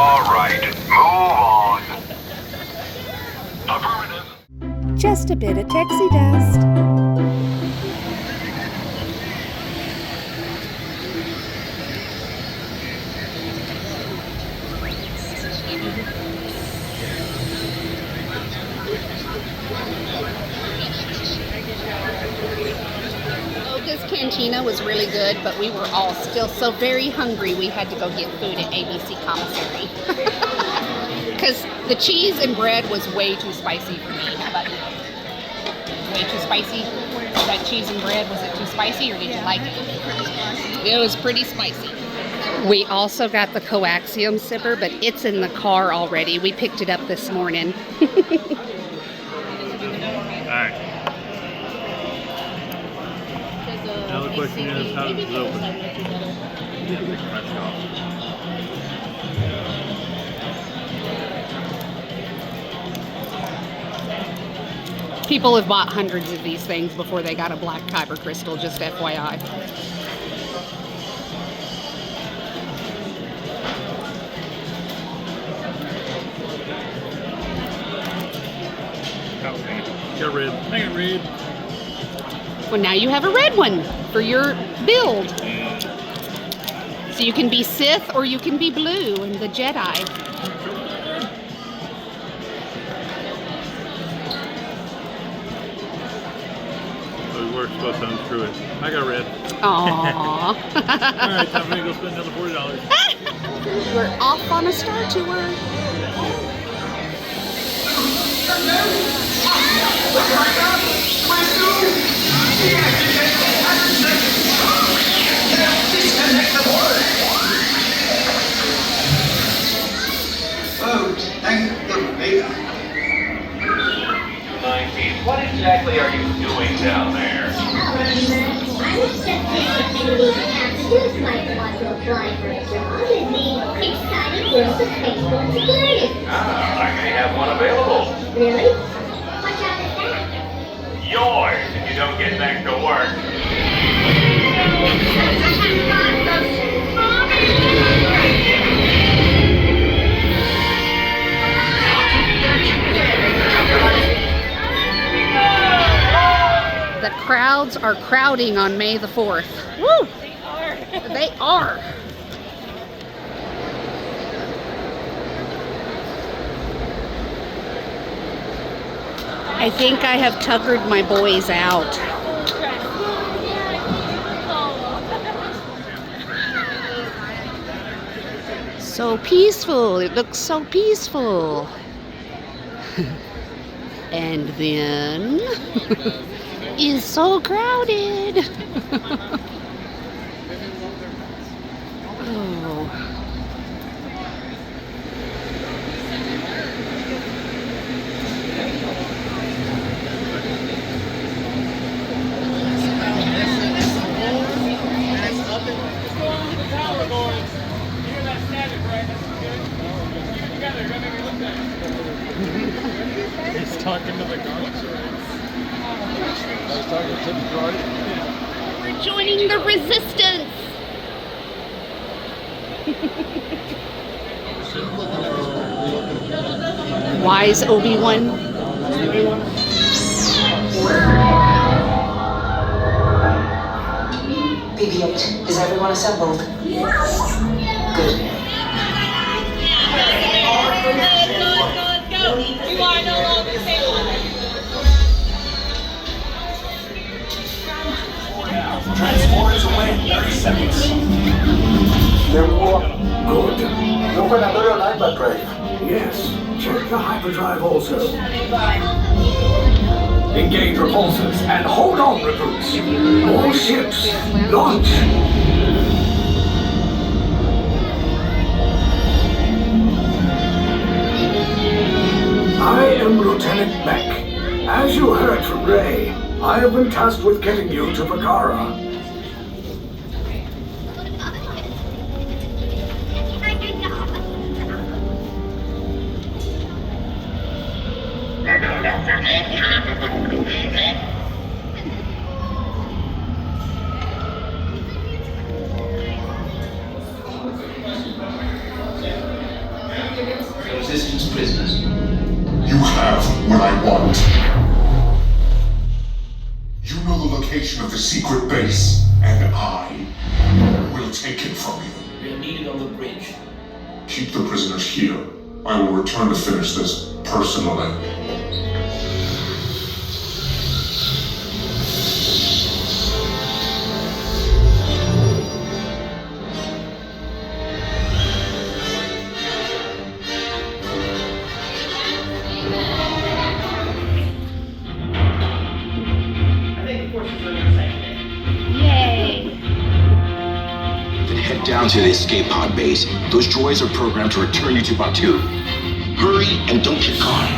All right, move on. Affirmative. Just a bit of Texie dust. This cantina was really good, but we were all still so very hungry we had to go get food at ABC Commissary. Because the cheese and bread was way too spicy for me. How about you? Way too spicy? That cheese and bread, was it too spicy or did you like it? It was pretty spicy. We also got the coaxium sipper, but it's in the car already. We picked it up this morning. Alright. Now the question is, how does it open? Press off. People have bought hundreds of these things before they got a black kyber crystal, just FYI. Got red. I got red. Well, now you have a red one for your build. So you can be Sith or you can be blue and the Jedi. So we were supposed to unscrew it. I got red. Aww. Alright, time for me to go spend another $40. We're off on a Star Tour. What exactly are you doing down there? I was just thinking I have to use my want to apply for a job in the exciting world of Facebook security. Ah, I may have one available. Really? What job is that? Yours if you don't get back to work. The crowds are crowding on May the 4th. Woo! They are. I think I have tuckered my boys out. So peaceful. It looks so peaceful. And then is so crowded. Oh. He's talking to the guards. I was talking to the guard. We're joining the resistance. Wise Obi-Wan. BB-8, is everyone assembled? Good. Go. You are no longer safe. Transporters away in 30 seconds. Good. Open another hyperdrive. Yes. Check the hyperdrive also. Engage repulsors and hold on, recruits. All ships, launch. I am Lieutenant Beck. As you heard from Ray, I have been tasked with getting you to Vakara. Resistance prisoners. You have what I want. You know the location of the secret base, and I will take it from you. They're needed on the bridge. Keep the prisoners here. I will return to finish this personally. Head down to the escape pod base. Those droids are programmed to return you to Batuu. Hurry and don't get caught.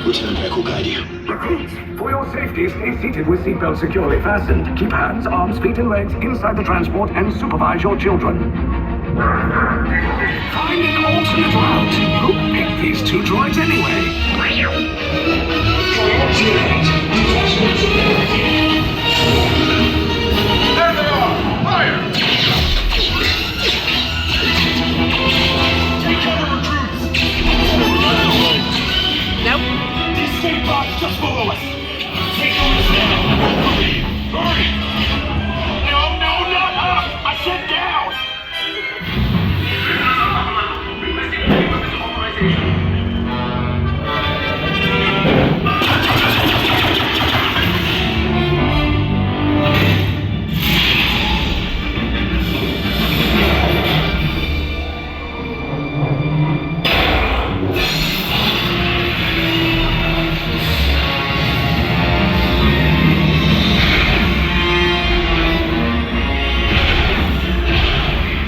Lieutenant Beck will guide you. Recruits, for your safety, stay seated with seatbelts securely fastened. Keep hands, arms, feet, and legs inside the transport and supervise your children. Find an alternate route. Who picked these two droids anyway? There they are! Fire! Take cover, recruits! Nope. The escape pod just below us. Take orders now! Hurry! No, not up! I said down! Requesting weapons authorization.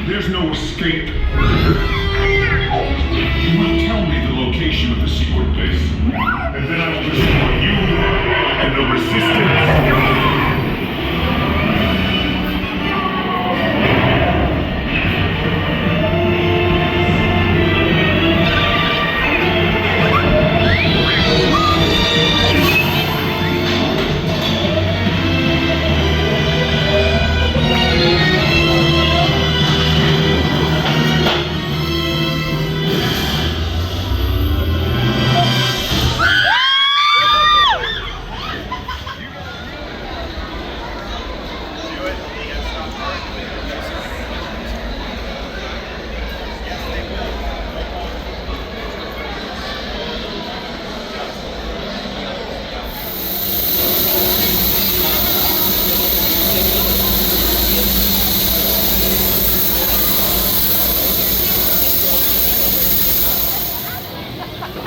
There's no escape. You will tell me the location of the secret base, and then I will destroy you and the resistance.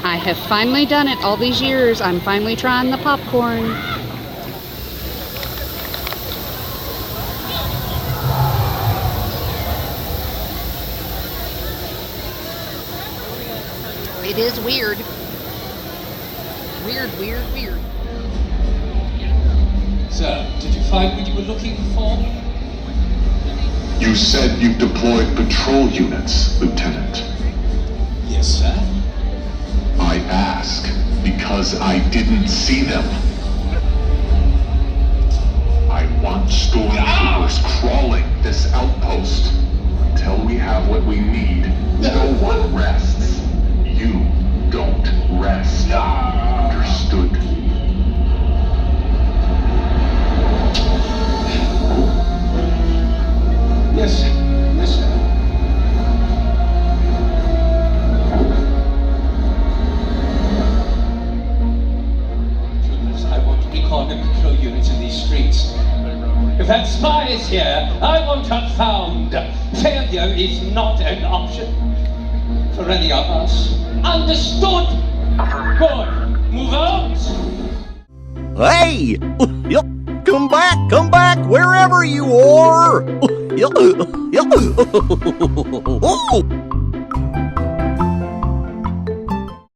I have finally done it all these years. I'm finally trying the popcorn. It is weird. Weird. Sir, did you find what you were looking for? You said you've deployed patrol units, Lieutenant. Yes, sir. I ask because I didn't see them. I want stormtroopers crawling this outpost. Until we have what we need, no one rests. You don't rest. Understood? Yes, sir. Yes, sir. I want to recon and patrol units in these streets. If that spy is here, I want her found. Failure is not an option for any of us. Understood? Good. Move out. Hey! Come back, wherever you are!